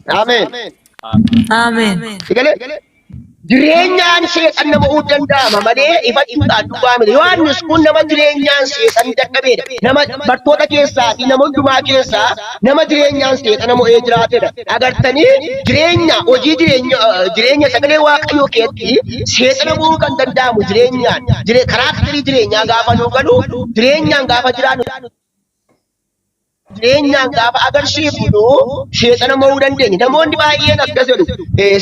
Amen. Amen. Jireenyaan seexan nama danda'ama malee ifa ibsaan dhugaa miti. Yohaannis kun nama jireenyaan seexan dadhabeedha. Nama bartoota keessaa fi nama hundumaa keessaa nama jireenyaan seexana mo'ee jiraatedha. Agartanii hojii jireenya sagalee Waaqayyoo keessatti seexana mo'uu kan danda'amu jireenyaan. Karaakterii jireenyaa gaafa nuu galu jireenyaan gaafa jiraannu jireenyaan gaafa agarsiifnu seexana mo'uu dandeenya. Namoonni baay'een akkas jedhu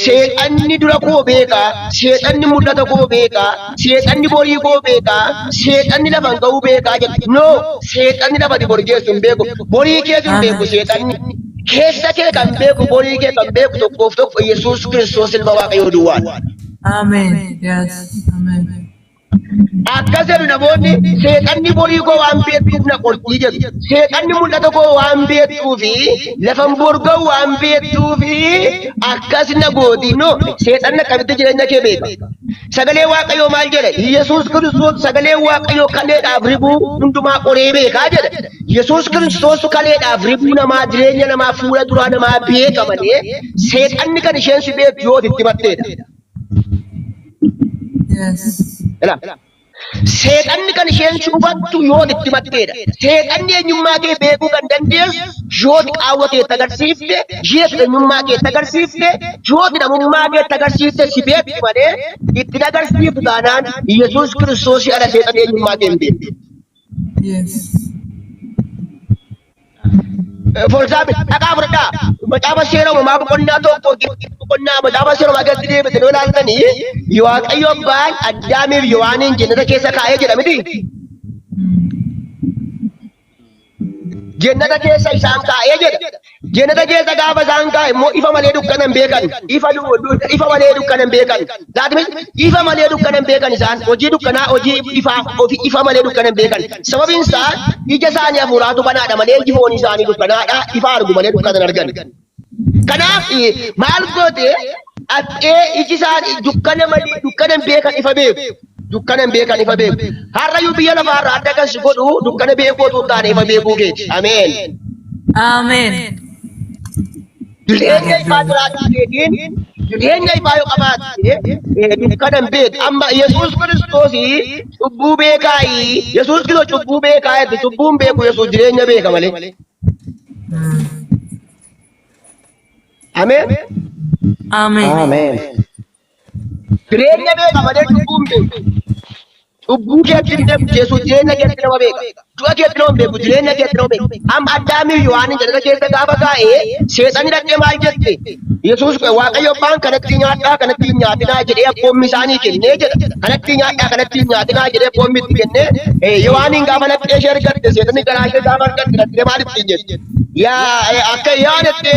seexanni dura koo beekaa, seexanni mul'ata koo beekaa, seexanni borii koo beekaa, seexanni lafan ga'uu beekaa jedhu. No, seexanni lafa borii keessa hin beeku, borii keessa hin beeku seexanni. Keessa kee kan beeku, borii kee kan beeku tokkoof tokko Yesuus Kiristoos ilma Waaqayyoo duwwaadha. Amen. Yes. Amen. Akkas jedhu namoonni seexanni borii koo waan beektuuf na qortii jedhu. Seexanni mul'ata koo waan beektuufi lafan borga'u waan beektuufi akkas na gooti. No, seexanni akkamitti jireenya kee beeka. Sagalee Waaqayyoo maal jedha? Yesuus Kiristoos sagalee Waaqayyoo kaleedhaaf ribuu hundumaa qoree beekaa jedha. Yesuus Kiristoos kaleedhaaf ribuu namaa jireenya namaa fuula duraa namaa beeka malee seexanni kan isheen si beektu yoo itti batteedha. Yes. Seexanni kan isheen hubattu yoo itti batteedha. Seexanni eenyummaa kee beekuu kan dandeessu yoo qaawwa keetti agarsiifte, yoo eenyummaa keetti agarsiifte, yoo namummaa keetti agarsiifte si beektu malee itti agarsiiftu taanaan Yesuus Kiristoos ala seexanni eenyummaa kee hin beektu. Yes. For example, dhagaa fudhadhaa. Macaafa seera uumamaa boqonnaa tokko boqonnaa macaafa seera uumamaa keessatti deebite yoo ilaaltanii Waaqayyo Abbaan Addaamiif Yohaaniin jannata keessa kaa'ee jedha miti. Jannata keessa isaan kaa'ee jedha. Jannata keessa gaafa isaan kaa'e immoo ifa malee dukkana hin beekan. Ifa malee dukkana hin beekan. Ifa malee dukkana hin beekan isaan. Hojii dukkanaa hojii ifa malee dukkana hin beekan. Sababiin isaa ija isaanii hafuuraatu banaadha malee iji foonii isaanii dukkanaadha. Ifa argu malee dukkana hin argan. Kanaaf maal goote attee iji isaanii dukkana malee dukkana hin beekan ifa beeku. Dukkana hin beekan ifa beeku. Harrayyuu biyya lafaarraa adda kan si godhu dukkana beekuu otoo hin taane ifa beekuu keeti. Ameen. Amen. Jireenya ifaa jiraachuu keetiin jireenya ifaa yoo qabaatte dukkana hin beektu. Amma Yesuus Kiristoos cubbuu beekaayi. Yesuus Kiristoos cubbuu beekaayi. Cubbuu hin beeku Yesuus jireenya beeka malee. Ameen. Amen. Jireenya beeka malee cubbuu hin beeku. Cubbuu keetti hin beeku Yesuus jireenya keetti nama beeka. Du'a keetti nama beeku jireenya keetti nama beeku. Amma Addaamiif Yohaaniin jannata keessa gaafa kaa'ee seexanni dhaqee maal jette? Yesuus Waaqayyo Abbaan kanatti nyaadhaa kanatti hin nyaatinaa jedhee abboommi isaanii kennee jedha. Kanatti nyaadhaa kanatti hin nyaatinaa jedhee abboommi itti kennee Yohaaniin gaafa laphee ishee argatte seexanni garaa ishee gaafa argatte dhattee maal ittiin jette? Akka yaadatte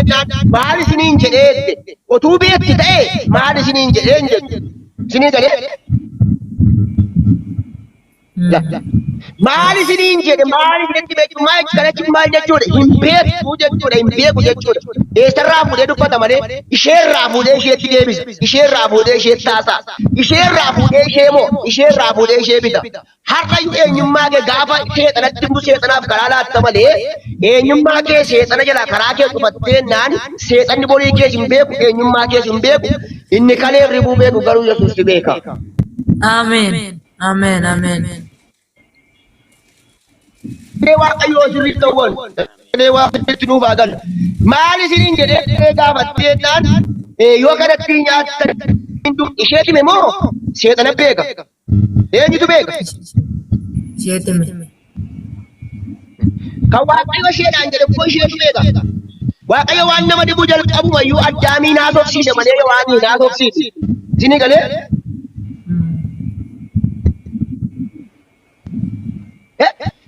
maal isiniin jedhee otuu beekti ta'e maal isiniin jedheen jette. Isinii galee? Maal isiniin jedhe maal isinitti beektu maal kanatti maal jechuudha hin beektu jechuudha hin beeku jechuudha. Eessarraa fuudhee dubbata malee isheerraa fuudhee isheetti deebisa. Isheerraa fuudhee isheetti taasisa. Isheerraa fuudhee ishee moo isheerraa fuudhee ishee bita. Harrayyuu eenyummaa kee gaafa seexanatti immoo seexanaaf karaa laatta malee eenyummaa kee seexana jalaa karaa kee qubatteenaan seexanni borii kee hin beeku eenyummaa kee hin beeku inni kaleef ribuu beeku garuu Yesuus beeka. Amen. Amen. Amen. Waaqayyoo sirriitti ta'uun Waaqayyootti nuuf haa galu. Maal isiniin jedhee gaafatteennaan yoo kanatti nyaattan isheetti hime moo seexana beeka? Eenyutu beeka? Seexana. Kan Waaqayyo isheedhaan jedhe immoo isheetu beeka. Waaqayyo waan nama dhibuu jalqabumayyuu Addaamiin haasofsiise malee Yohaaniin haasofsiise. Isinii galee?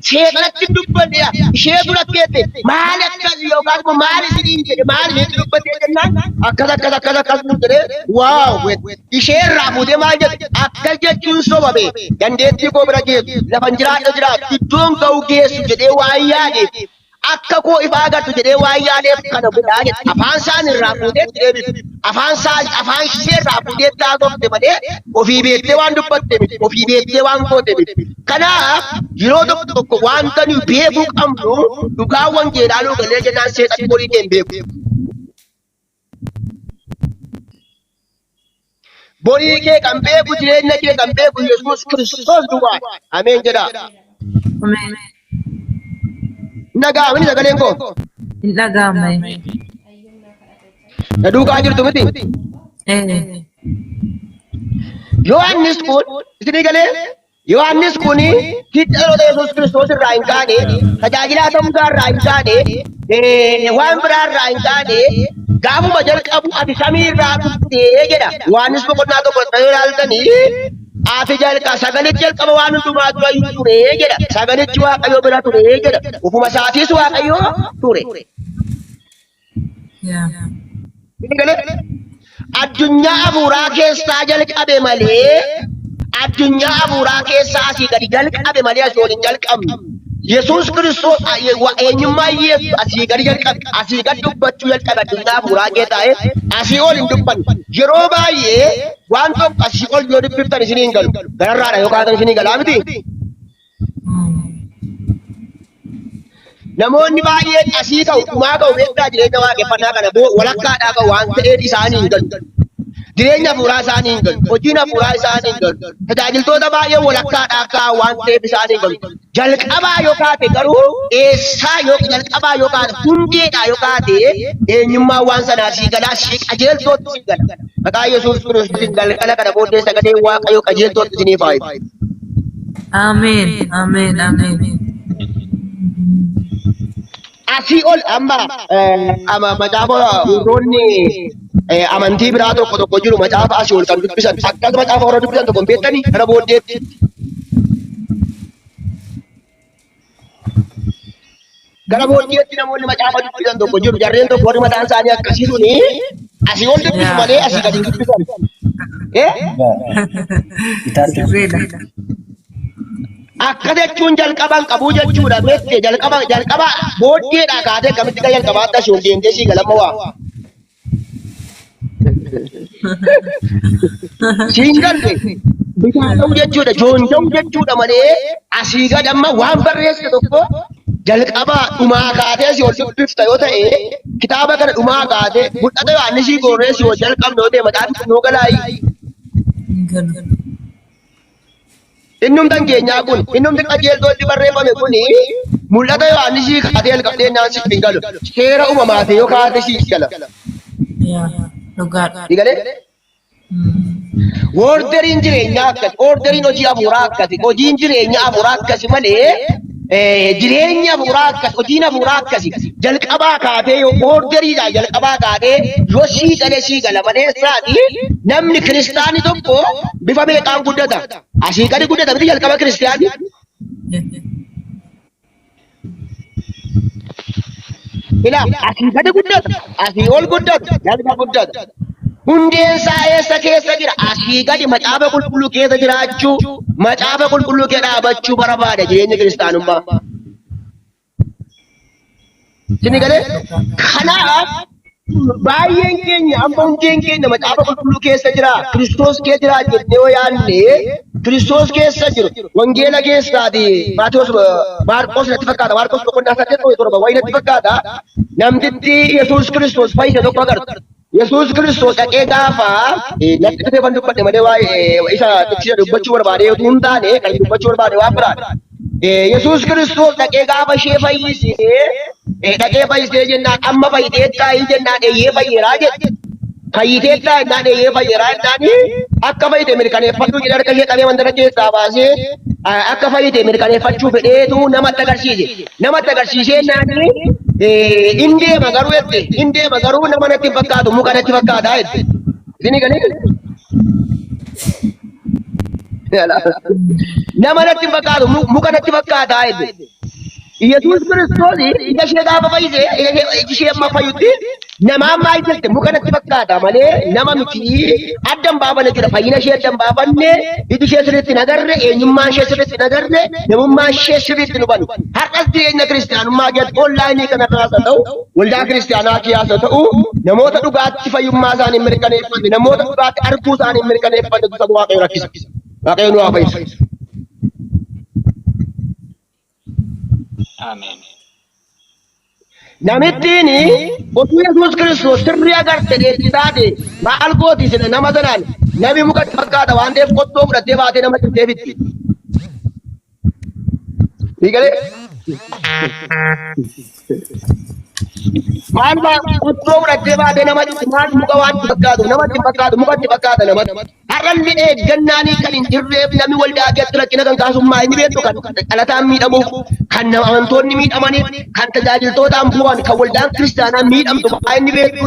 Seexanatti dubbanne ishee duratti jette maal akkas yookaan immoo maal isiniin jedhe maal isinitti dubbattee jennaan akkas nu jedhee waaw isheerraa fuudhee maal jette akkas jechuun sobabe dandeettii koo bira geessu lafan jiraadha iddoon ga'u geessu jedhee waan yaadeef akka koo ifa agartu jedhee waan yaadeef kana godhaa jette afaan isaan irraa fuudheetti deebisu afaan ishee irraa fuudheetti haasofte malee ofii beektee waan dubbatte miti ofii beektee waan goote miti. Kanaaf yeroo tokko wanta nuyi beekuu qabnu dhugaa wangeelaa galee jennaan seexanni borii kee hin beeku. borii kee kan beeku jireenya kee kan beeku yesus Kiristoos duwwaa. Ameen jedha. Ameen. Nagaamni sagaleen koo. Hin dhaga'amne. Na duukaa jirtu miti. Yohaannis kun isinii galee Yohaannis kun hidhaloota yesus Kiristoos irraa hin kaane tajaajilaa ta'uusaa irraa hin kaane waan biraa irraa hin kaane gaafuma jalqabu ati samii irraa dhuftee jedha. Yohaannis boqonnaa tokko yoo ilaaltanii ati sagalichi jalqaba waan hundumaa dura hin ture jedha. Sagalichi Waaqayyoo bira ture jedha. Ufuma isaatiis Waaqayyoo ture. Addunyaa hafuuraa keessaa jalqabe malee addunyaa hafuuraa keessaa asii gadi jalqabe malee asii ol hin jalqabne. Yesus Kiristoos eenyummaa Yesus asii gadi jalqabe. Asii gadi dubbachuu jalqabe addunyaa hafuuraa kee taa'e asii ol hin dubbanne. Yeroo baay'ee waan tokko asii ol yoo dubbiftan isin hin galu. Gararraadha yoo kaatan isin hin galaa miti. Namoonni baay'een asii ka'u dhumaa ka'u beektaa jireenya waaqeffannaa kana walakkaadhaa ka'u waan ta'eef isaanii hin galu. Jireenya hafuuraa isaanii hin galu. Hojiin hafuuraa isaanii hin galu. Tajaajiltoota baay'ee walakkaadhaa ka'u waan ta'eef isaanii hin galu. Jalqabaa yoo kaate garuu eessaa yoo jalqabaa yoo kaate hundeedhaa yoo kaate eenyummaa waan sanaa sii galaa sii qajeeltootti sii gala. Maqaa Yesuus Kiristoos galgala kana booddee sagalee Waaqayyoo qajeeltootti isiniif haa eebbisu. Ameen. Ameen. Ameen. Asii ol amma macaafa warroonni amantii biraa tokko jiru macaafa asii ol kan dubbisan akkas macaafa warra dubbisan tokko beektanii gara booddeetti. Gara booddeetti namoonni macaafa dubbisan tokko jiru jarreen tokko warri mataan isaanii akkasii suni asii ol dubbisu malee asii gadi dubbisan. Akka jechuun jalqabaan qabuu jechuudha. Meettee jalqaba booddeedhaa kaatee akkamitti kan jalqabaatti asii ol deemtee sii galama waa. Siin galte bitaa ta'u jechuudha. Joonja'u jechuudha malee asii gad amma waan barreesse tokko jalqaba dhumaa kaatee asii ol dubbifta yoo ta'e kitaaba kana dhumaa kaatee mul'ata Yohaannisii goonee asii ol jalqabne yoo ta'e maqaan nuu galaayi. Innumtan keenyaa kun innumti qajeeltootti barreeffame kun mul'ata Yohaannisii kaatee jalqabdee naan siif hin galu. Seera uumamaati yoo kaate siif gala. Digalee? Orderiin jireenyaa akkasi, orderiin hojii hafuuraa akkasi, hojiin jireenyaa hafuuraa akkasi malee jireenya hafuuraa akkasi, hojiin hafuuraa akkasi. Jalqabaa kaatee yoo orderiidhaa jalqabaa kaatee yoo sii gala malee isaati namni kiristaanii tokko bifa meeqaan guddata? Asii gadi guddata miti jalqaba kiristaanii. Ilaa asii gadi guddata, asii ol guddata, jalqaba guddata. Hundeen isaa eessa keessa jira? Asii gadi macaafa qulqulluu keessa jiraachuu, macaafa qulqulluu kee dhaabachuu barbaada jireenya kiristaanummaa. Sini galee? Kanaaf baay'een keenya amma hundeen keenya macaafa qulqulluu keessa jira, Kiristoos keessa jira jennee yoo yaadne Kiristoos keessa jiru wangeela keessaati Maarqos natti fakkaata, Maarqos boqonnaa 8 wayii natti fakkaata. Namtitti Yesuus Kiristoos fayyise tokko agartu. Yesuus Kiristoos dhaqee gaafa natti dhufee kan dubbadhe malee waa'ee isa tiksina dubbachuu barbaade yoo hin taane kan dubbachuu barbaade waan biraadha. Yesuus Kiristoos dhaqee gaafa ishee fayyisee dhaqee fayyisee jennaan amma fayyiteettaa hin jennaan eeyyee fayyeeraa jedhe. Fayyiteettaa jennaan eeyyee fayyeeraa jennaan akka fayyite mirkaneeffadhu jedhe harka ishee qabee mandara keessaa baasee akka fayyite mirkaneeffachuu fedheetu namatti agarsiise. Namatti agarsiisee jennaan indeema garuu jette indeema garuu nama natti hin fakkaatu muka natti fakkaata jette. Isin galee nama natti hin fakkaatu muka natti fakkaata jette. Yesuus Kiristoos ija ishee gaafa fayyise ija ishee amma fayyutti nama ammaa jette muka natti fakkaata malee nama miti addan baafane jira. Fayyina ishee addan baafanne iji ishee sirriitti nagarre eenyummaa ishee sirriitti nagarre namummaa ishee sirriitti nu banu. Har'as jireenya kiristaanummaa jedhu onlaayinii kanarraas haa ta'u waldaa kiristaanaa keessaas haa ta'u namoota dhugaatti fayyummaa isaanii mirkaneeffanne namoota dhugaatti arguu isaanii mirkaneeffanne saba Waaqayyoo rakkisa. Waaqayyoo nu haa fayyisu. Amen. Namittiin utuu Yesuus Kiristoos sirrii agarte deebisaate maal gooti sina nama sanaan Namni mukatti fakkaata waan ta'eef qottoo fudhattee baatee nama deebitti. Hiikalee? Maal qottoo fudhattee baatee nama maal muka waan fakkaatu namatti fakkaatu mukatti fakkaata namatti. Har'alli eeggannaanii kan hin jirreef namni waldaa keessatti rakkina kan kaasummaa inni beektu kan dhalataan miidhamuuf kan nama amantoonni miidhamaniif kan tajaajiltootaan bu'an kan waldaan kiristaanaa miidhamtu baay'ee inni beektu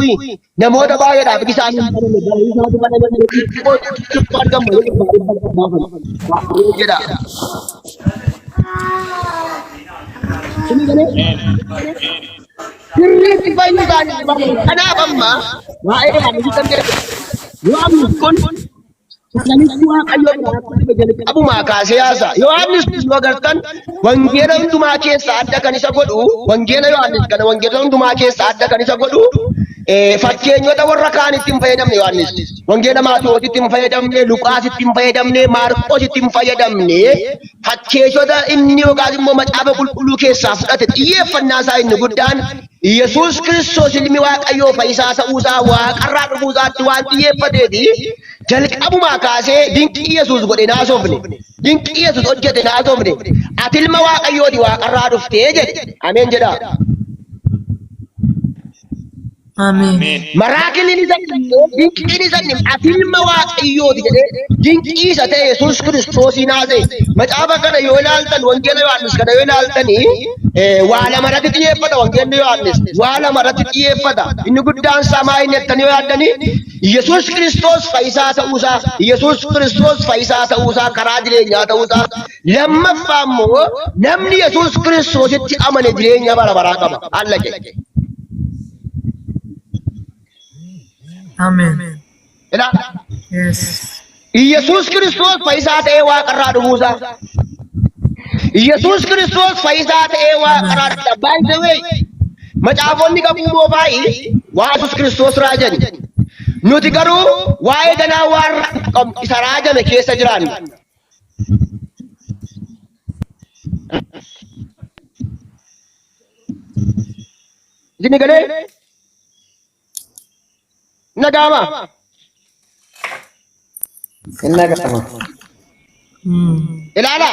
namoota baay'eedhaaf isaan jedha. Sirriitti fayyuu isaanii kanaaf amma waa'ee haamisi kan jedhu waamni kun sagalee Waaqayyoo qabumaa kaasee haasa. Yohaannis yoo agartan wangeela hundumaa keessaa adda kan isa godhu wangeela Yohaannis kana wangeela hundumaa keessaa adda kan isa godhu fakkeenyota warra kaanitti hin fayyadamne Yohaannis. Wangeela Maatiyootitti hin fayyadamne, Luqaasitti hin fayyadamne, Maarqositti hin fayyadamne fakkeessota inni yookaas immoo macaafa qulqulluu keessaa fudhate xiyyeeffannaa isaa inni guddaan yesus Kiristoos ilmi Waaqayyoo fayyisaa ta'uusaa waaqarraa dhufuusaatti waan xiyyeeffateefi jalqabumaa kaasee dinqii yesus godhe naasofne dinqii yesus hojjete naasofne ati ilma Waaqayyooti waaqarraa dhuftee jedhe. Ameen jedha. Amen. Maraakiliin isa dinqiin isa ati ilma Waaqayyooti jedhee dinqii isa ta'e yesus Kiristoosii naase. Macaafa kana yoo ilaaltan wangeela Yohaannis kana yoo ilaaltanii waa lamarratti xiyyeeffata wangeelli Yohaannis waa lamarratti xiyyeeffata. Inni guddaan samaa inni jettanii yoo yaaddanii yesus Kiristoos fayyisaa ta'uusaa yesus Kiristoos fayyisaa ta'uusaa karaa jireenyaa ta'uusaa lammaffaa immoo namni yesus Kiristoositti amane jireenya bara baraa qaba. Allaqe. Amen. Yes. yesus Kiristoos fayyisaa ta'ee waaqarraa dhufuusaa yesus Kiristoos fayyisaa ta'ee waaqarraa dhufuusaa. By the way macaafonni qabuu moofaa'ii waa yesus Kiristoos raajani. Nuti garuu waa'ee ganaa waan isa raajame keessa jiraanna. Isin galee nagama. Nagama. Ilaala.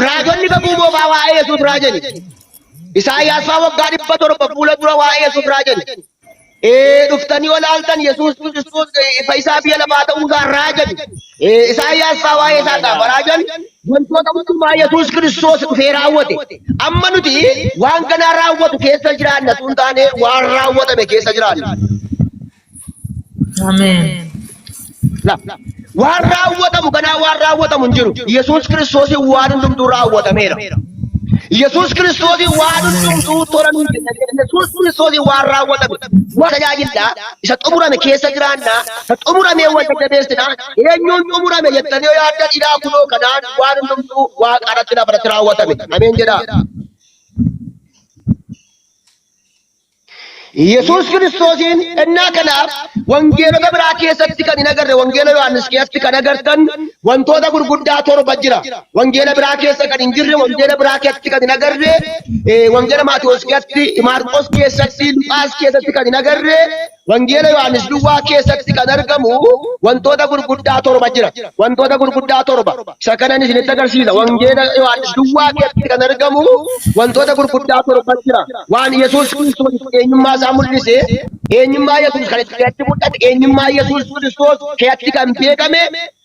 Raajonni kakuu moofaa waa'ee yesus raajani. Isaayyaas faa waggaa 700 fuula dura waa'ee yesus raajani. Dhuftanii olaaltan yesus Kiristoos fayyisaa biyya lafaa ta'uusaa raajani. Isaayyaas faa waa'ee isaa qaba raajani. Wantoota hundumaa yesus Kiristoos dhufee raawwate. Amma nuti waan kanaa raawwatu keessa jiraanna tun taane waan raawwatame keessa jiraanna. Amen. Waan raawwatamu kanaa waan raawwatamu hin jiru. Yesus Kiristoos waan hundumtuu raawwatameera. yesus Kiristoos waan hundumtuu tola nuun kenna. Yesus Kiristoos waan raawwatame waan tajaajilaa isa xumurame keessa jiraanna. Isa xumuramee wal jajjabeessina. Eenyuun xumurame jettanii yoo yaaddan hidhaa kunoo kanaan waan hundumtuu waaqarratti lafarratti raawwatame. Ameen jedha. yesus Kiristoosiin ennaa kanaaf wangeelota biraa keessatti kan hin agarre wangeela Yohaannis keessatti kan agartan wantoota gurguddaa 7 jira. Wangeela biraa keessa kan hin jirre wangeela biraa keessatti kan hin agarre wangeela Maatiyos keessatti, Maarqos keessatti, Luqaas keessatti kan hin agarre wangeela Yohaannis duwwaa keessatti kan argamu wantoota gurguddaa 7 jira. Wantoota gurguddaa 7 isa kanan isinitti agarsiisa. Wangeela Yohaannis duwwaa keessatti kan argamu wantoota gurguddaa 7 jira. Waan yesus Kiristoos eenyummaa isaa mul'ise eenyummaa yesus kan itti mul'ate eenyummaa yesus Kiristoos keessatti kan beekame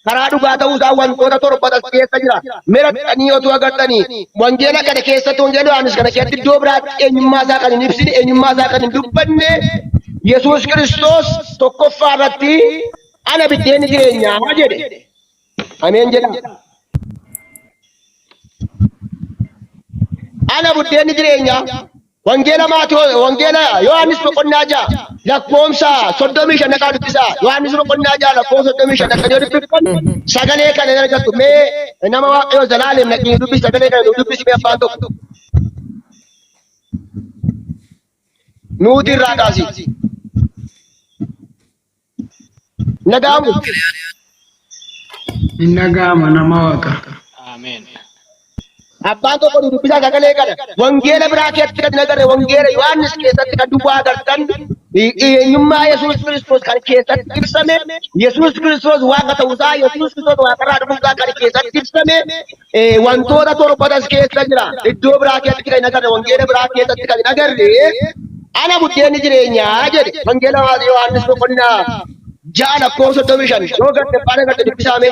karaa dhugaa ta'uusaa wantoota 7 keessa jira. Mirattanii yoo agartanii wangeela kana keessatti wangeela Yohaannis kana keessatti iddoo biraatti eenyummaa isaa kan hin ibsine eenyummaa isaa kan hin dubbanne yesus Kiristoos tokkoffaa irratti ana biddeenni jireenyaa jedhe. Ameen jedha. Ana biddeenni jireenyaa. Wangeela Maatiyos wangeela Yohaannis boqonnaa 6 lakkoomsa 35 dhaqaa dubbisaa. Yohaannis boqonnaa 6 lakkoomsa 35 dhaqaa dubbiftan sagalee kana argattu. Mee nama Waaqayyoo Zalaalem naqii dubbisi sagalee kana dubbisi mee afaan tokko. Nuti irraa kaasi. Nagaamu. Nagaama nama Waaqa. Amen. Abbaan tokko dubbisaa sagalee kana wangeela biraa keessatti kan agarre wangeela Yohaannis keessatti kan dubbaa agartan eenyummaa Yesuus Kiristoos kan keessatti ibsame, Yesuus Kiristoos Waaqa ta'uusaa, Yesuus Kiristoos Waaqarraa dhufuusaa kan keessatti ibsame, wantoota torbatas keessa jira. Iddoo biraa keessatti kan hin agarre, wangeela biraa keessatti kan hin agarre, ana buddeenni jireenyaa jedhe. Wangeela Yohaannis boqonnaa 6:35 yoo gadde baala gadde dubbisaame.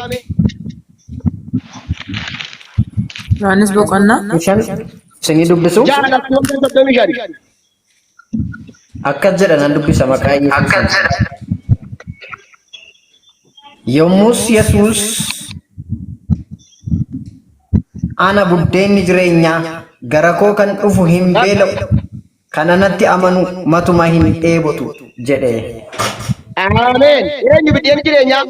Yohaannis boqonnaa Isinii dubbisu 6:35 akkas jedha nan dubbisa maqaa Yesuus. Yommus Yesuus ana buddeenni jireenyaa gara koo kan dhufu hin beela'u kan anatti amanu matuma hin dheebotu jedhe. Ameen. Eenyu buddeenni jireenyaa?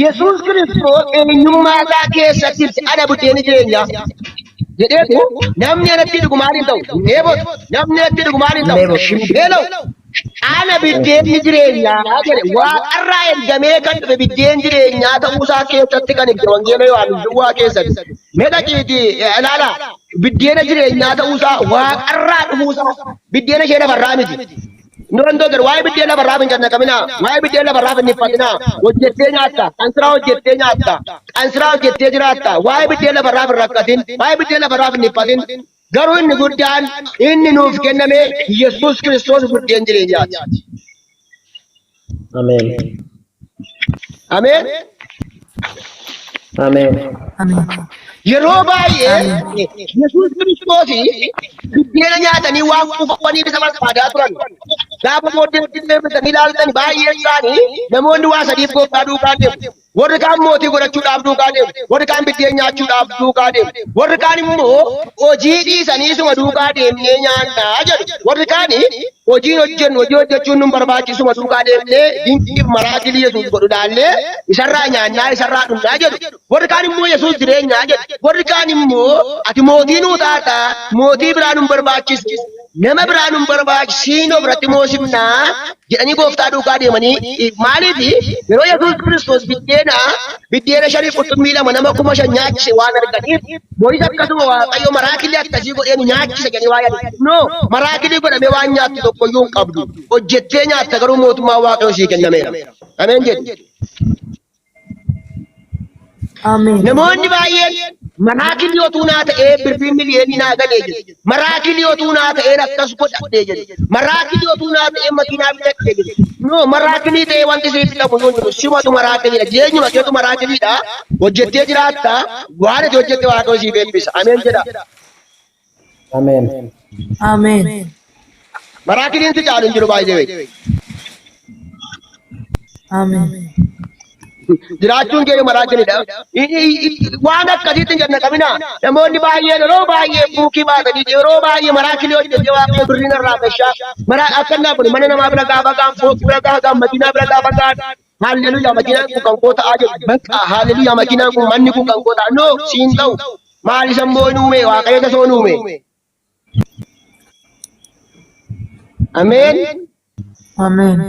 Yesuus Kiristoos eenyummaa isaa keessatti ana buddeenni jireenyaa jedheetu namni anatti dhugu maaliin ta'u hin dheebotu, namni anatti dhugu maaliin ta'u hin beela'u. Ana buddeenni jireenyaa jedhe Waaqarraa ergamee kan dhufe buddeen jireenyaa ta'uusaa keessatti kan ibse wangeela Yohaannis duwwaa keessatti. Mee dhaqiitii ilaala buddeena jireenyaa ta'uusaa Waaqarraa dhufuusaa buddeena ishee lafarraa miti. Nurandoo gar waa'ee buddeena lafarraa hin jannaqaminaa, waa'ee buddeena lafarraa hin dhiphatinaa, hojjettee nyaatta, qansiraa hojjettee nyaatta, qansiraa hojjettee jiraatta, waa'ee buddeena lafarraa hin rakkatin, waa'ee buddeena lafarraa hin dhiphatin. Garuu inni guddaan inni nuuf kenname Yesuus Kiristoos buddeen jireenyaati. Ameen. Ameen. Ameen. Yeroo baay'ee Yesuus Kiristoos buddeena nyaatanii waan quufanii isa barbaadaa turan. Gaafa booddee deebisanii ilaaltan baay'een isaanii namoonni waa sadiif gooftaa duukaa deemu. Warri kaan mootii godhachuudhaaf duukaa deemu. Warri kaan buddeen nyaachuudhaaf duukaa deemu. Warri kaan immoo hojii dhiisanii isuma duukaa deemnee nyaannaa jedhu. Warri kaan hojii hojjechuun nun barbaachisuma duukaa deemnee dinqiif maraakilii Yesuus godhu laallee isarraa nyaannaa isarraa dhugnaa jedhu. Warri kaan immoo Yesuus jireenyaa jedhu. Warri kaan immoo ati mootii nuu taata, mootii biraa nun barbaachisu, nama biraa nun barbaachisiinoo biratti moosifnaa jedhanii gooftaa duukaa deemanii maaliif yeroo Yesuus Kiristoos buddeena 5 nama 5,000 nyaachise waan arganiif mootii akkasuma Waaqayyo maraakilii akkasii godheen nyaachise jedhanii waa yaadu. No, maraakilii godhamee waan nyaattu tokko iyyuu hin qabdu. Hojjettee nyaatta garuu mootummaa Waaqayyoo sii kennameera. Ameen jedhu. Ameen. Namoonni baay'een maraakilii otuu naa ta'ee birrii miliyoonii naa galee jedhu. Maraakilii otuu naa ta'ee akkas godhadhee jedhu. Maraakilii otuu naa ta'ee makiinaa bitadhee jedhu. No, maraakilii ta'ee wanti siif dhabu yoo jiru simatu maraakiliidha. Jireenyuma keetu maraakiliidha. Hojjettee jiraatta waan ati hojjette Waaqayyo siif eebbisa. Ameen jedha. Ameen. Ameen. Maraakiliin si caalu hin jiru baay'ee. Ameen. Jiraachuun kee maraakiliidha. Waan akkasiitti hin jannaqaminaa. Namoonni baay'een yeroo baay'ee buukii baatanii yeroo baay'ee maraakilii hojjetee Waaqayyo birriin irraa gashaa. Akkannaa kun mana namaa bira gaafa gaan, fooqii bira gaafa gaan, makiinaa bira gaafa gaan. Haalleluuyaa makiinaan kun kan koo ta'aa jiru. Bakka haalleluuyaa makiinaan kun manni kun kan koo ta'a. No, siin ta'u. Maal isa immoo hin uume Waaqayyo isa soon uume. Ameen. Ameen.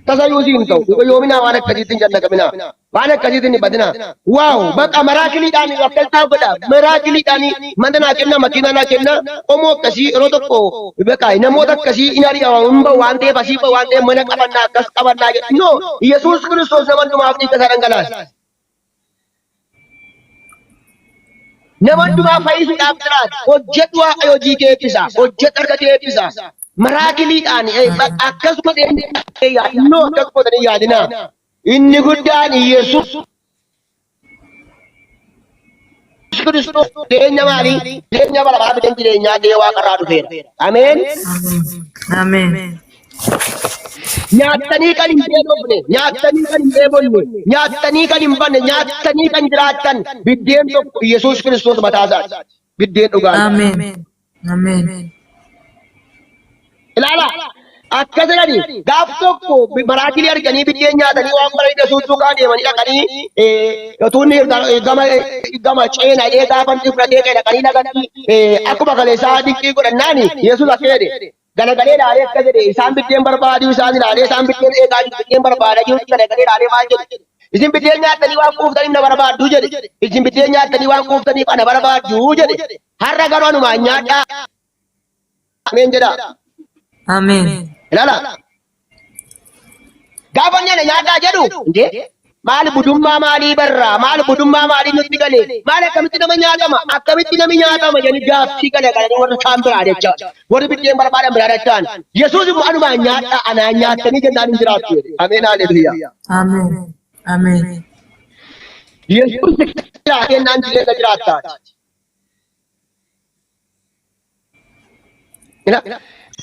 Tasayyuu siin ta'u. Yoominaa waan akkasiitti hin jannaqaminaa. Waan akkasiitti hin badinaa. Waaw, bakka maraakiliidhaan akkasitti godha. Maraakiliidhaan manta naa kenna, makiinaa naa kenna. Qomoo akkasii yeroo tokko bakka namoota akkasii hin ari'amu hin bahu waan ta'eef asii bahu waan ta'eef mana qabannaa akkas qabannaa jedhu. No, Yesuus Kiristoos nama hundumaaf dhiiga isaa dhangalaase. Nama hundumaa fayyisuudhaaf jiraata. Hojjedhu Waaqayyo hojii kee eebbisa. Hojjedhu harka kee eebbisa. Maraakiliidhaan akkasuma yaadannoo akkas godhanii yaadinaa. Inni guddaan Yesuus Kiristoos jireenya maalii? Jireenya bara baraa bideen jireenyaa ta'ee Waaqarraa dhufeera. Ameen. Ameen. Nyaattanii kan hin dheebonne, nyaattanii kan hin dheebonne, nyaattanii kan hin banne, nyaatanii kan jiraattan biddeen tokko Yesuus Kiristoos mataa isaati. Biddeen dhugaadha. Ameen. Ameen. Ilaala akkas jedhani gaaf tokko maraakilii arganii biddeen nyaatanii waan bareeda suutuukaa deemanii dhaqanii yotuunni gama ceenaa dhee gaafan fudhatee qeedha dhaqanii dhaqanii akkuma kaleessaa dinqii godhannaani Yesuus akka jedhe galagalee ilaalee akka jedhe isaan biddeen barbaaduu isaan ilaalee isaan biddeen eegaa jiru biddeen barbaadaa jiru galagalee ilaalee maal jedhe isin biddeen nyaattanii waan quuftaniif na barbaaddu jedhe. Isin biddeen nyaattanii waan quuftaniif ana barbaaddu jedhe. Har'a garuu anumaan nyaadhaa. Ameen jedha. Ameen. Ilaala. Gaafa inni ana nyaadhaa jedhu indee maali budummaa maalii barraa maali budummaa maalii nutti galee maali akkamitti nama nyaatama akkamitti nami nyaatama jedhanii gaaffii galanii warra kaan biraa jecha warri biddeen barbaadan biraa jechaan Yesuus immoo anumaan nyaadhaa anaa nyaattanii jennaan hin jiraattu jedhe. Ameen haleluuyaa. Ameen. Ameen. Yesuus jennaan jireenya jiraattaati.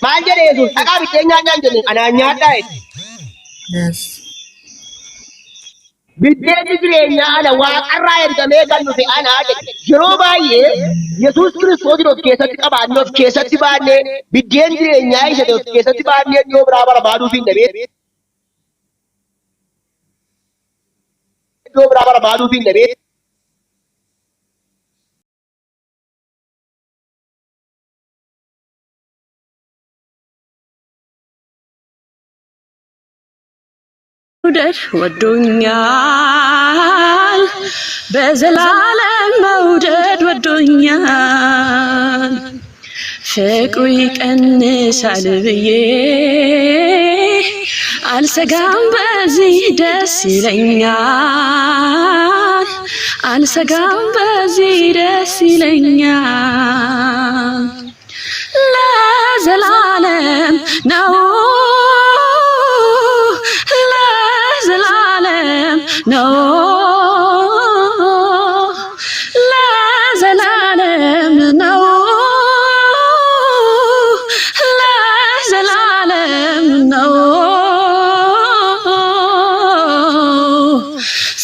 Maal jedhe Yesuus dhaqaa biddeen nyaadhaan jenne anaa nyaadhaa jedhe. Yes. Biddeen jireenya ana waaqarraa ergamee kan nuti anaa jedhe. Yeroo baay'ee Yesuus Kiristoos of keessatti qabaannee of keessatti baannee biddeen jireenyaa isa of keessatti baannee yoo biraa barbaaduuf hin dhabee. Yoo biraa barbaaduuf hin dhabee. መውደድ ወዶኛል በዘላለም መውደድ ወዶኛል ፍቅሩ ይቀንሳል ብዬ አልሰጋም በዚህ ደስ ይለኛል አልሰጋም በዚህ ደስ ይለኛል ለዘላለም ነው No, la zalalem no, la zalalem no.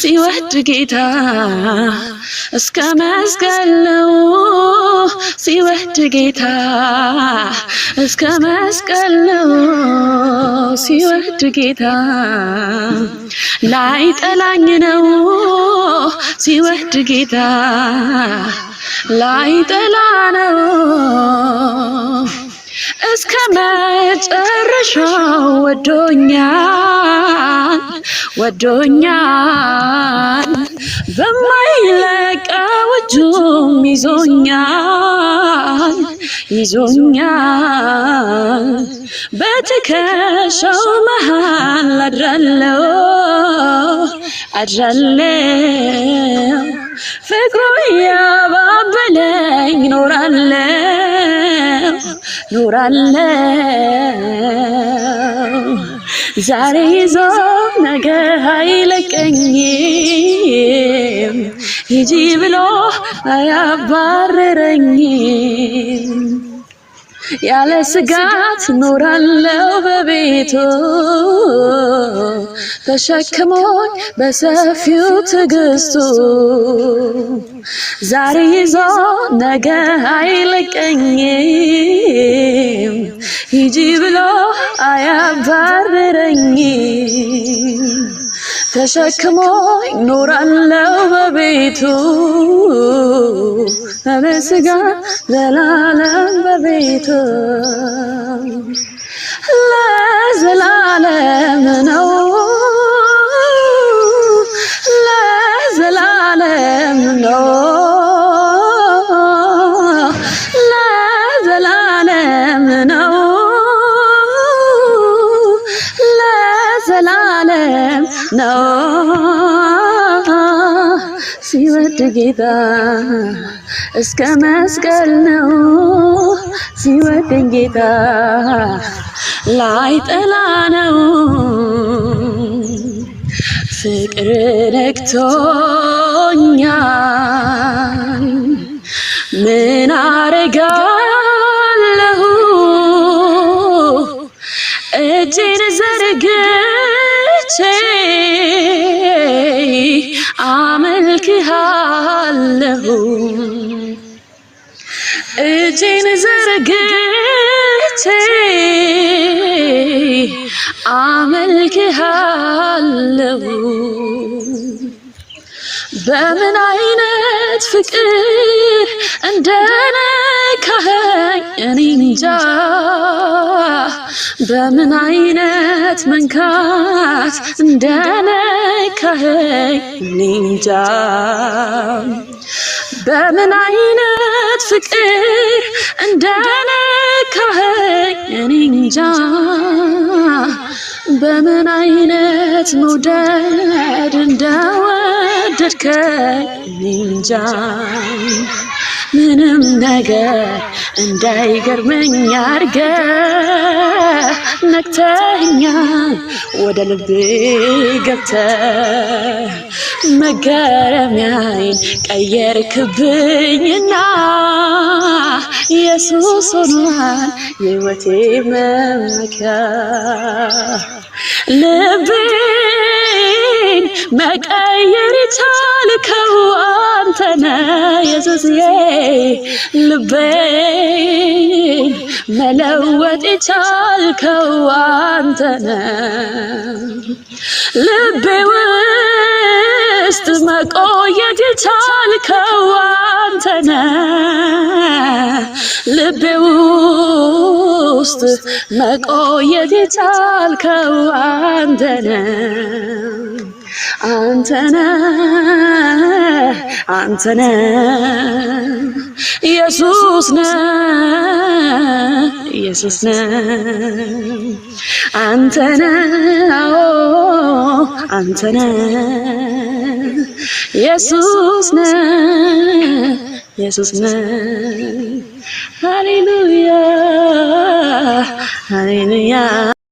ሲወድ ጌታ እስከ መስቀል ነው ሲወድ ጌታ እስከ መስቀል ነው ሲወድ ጌታ ላይ ጠላኝ ነው ሲወድ ጌታ ላይ ጠላ ነው እስከ መጨረሻው ወዶኛል ወዶኛል በማይለቀው እጁም ይዞኛል ይዞኛል በትከሻው መሃል አድራለሁ አድራለሁ ፍቅሩ ያባበለኝ ኖራለሁ ኖራለሁ ዛሬ ይዞ ነገ አይለቀኝም ሂጂ ብሎ አያባርረኝም ያለ ስጋት ኖራለሁ በቤቱ ተሸክሞኝ በሰፊው ትዕግስቱ ዛሬ ይዞ ነገ አይለቀኝም ሂጂ ብሎ አያባርረኝም ተሸክሞኝ ኖራለሁ በቤቱ በስጋ ዘላለም በቤቱ ለዘላለም ነው ለዘላለም ነው ለዘላለም ነው ለዘላለም ነው ሲወድ ጌታ እስከ መስቀል ነው ሲወደኝ ጌታ ላይ ጠላ ነው ፍቅር ነክቶኛል ምን አረጋለሁ እጄን ዘርግቼ አመልክሃለሁ እጄን ዘርግቼ አመልክሃለሁ በምን አይነት ፍቅር እንደነ እንደነካኸኝ እኔ እንጃ በምን አይነት መንካት እንደነካኸኝ እኔ እንጃ በምን አይነት ፍቅር እንደነካኸኝ እኔ እንጃ በምን አይነት መውደድ እንደወደድከኝ እኔ እንጃ ምንም ነገር እንዳይገርመኝ አድርገህ ነክተኸኛል ወደ ልቤ ገብተህ መገረሚያዬን ቀየርክብኝና ኢየሱስ ሆኗል የሕይወቴ መመኪያ ልቤን መቀየር የቻልከው አንተ ነህ ኢየሱስዬ ልቤን መለወጥ የቻልከው አንተ ነህ ልቤ ውስጥ መቆየት የቻልከው አንተ ነህ ልቤ ውስጥ መቆየት የቻልከው አንተ ነህ አንተ ነህ አንተ ነህ ኢየሱስ ነህ ኢየሱስ ነህ አንተ ነህ አዎ አንተ ነህ ኢየሱስ ነህ ኢየሱስ ነህ ሃሌሉያ ሃሌሉያ